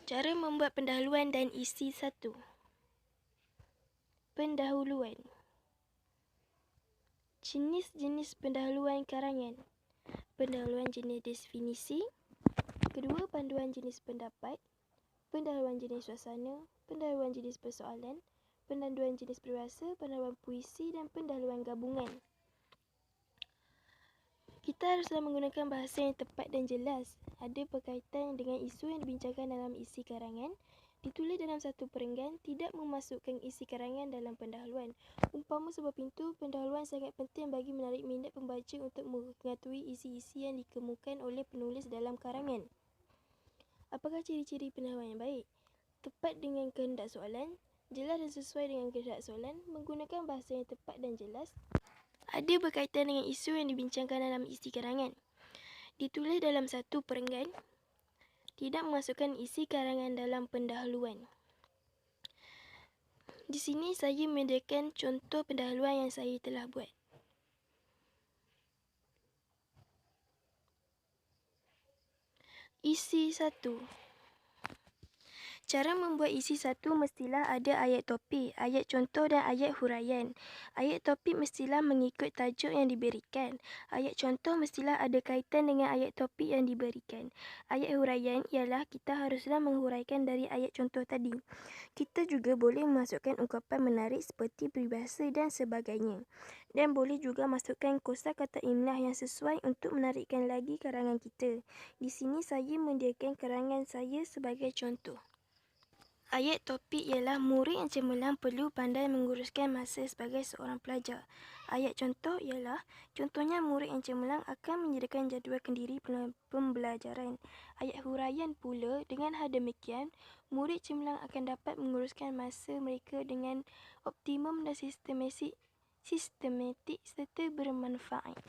Cara membuat pendahuluan dan isi 1. Pendahuluan. Jenis-jenis pendahuluan karangan. Pendahuluan jenis definisi. Kedua, panduan jenis pendapat. Pendahuluan jenis suasana. Pendahuluan jenis persoalan. Pendahuluan jenis peribahasa. Pendahuluan puisi dan pendahuluan gabungan. Kita haruslah menggunakan bahasa yang tepat dan jelas. Ada berkaitan dengan isu yang dibincangkan dalam isi karangan. Ditulis dalam satu perenggan, tidak memasukkan isi karangan dalam pendahuluan. Umpama sebuah pintu, pendahuluan sangat penting bagi menarik minat pembaca untuk mengetahui isi-isi yang dikemukakan oleh penulis dalam karangan. Apakah ciri-ciri pendahuluan yang baik? Tepat dengan kehendak soalan, jelas dan sesuai dengan kehendak soalan, menggunakan bahasa yang tepat dan jelas. Ada berkaitan dengan isu yang dibincangkan dalam isi karangan. Ditulis dalam satu perenggan, tidak memasukkan isi karangan dalam pendahuluan. Di sini saya menyediakan contoh pendahuluan yang saya telah buat. Isi 1. Cara membuat isi 1 mestilah ada ayat topik, ayat contoh dan ayat huraian. Ayat topik mestilah mengikut tajuk yang diberikan. Ayat contoh mestilah ada kaitan dengan ayat topik yang diberikan. Ayat huraian ialah kita haruslah menghuraikan dari ayat contoh tadi. Kita juga boleh memasukkan ungkapan menarik seperti peribahasa dan sebagainya. Dan boleh juga masukkan kosakata imlah yang sesuai untuk menarikkan lagi karangan kita. Di sini saya menyediakan karangan saya sebagai contoh. Ayat topik ialah murid yang cemerlang perlu pandai menguruskan masa sebagai seorang pelajar. Ayat contoh ialah, contohnya murid yang cemerlang akan menyediakan jadual kendiri pembelajaran. Ayat huraian pula, dengan hal demikian, murid cemerlang akan dapat menguruskan masa mereka dengan optimum dan sistematik serta bermanfaat.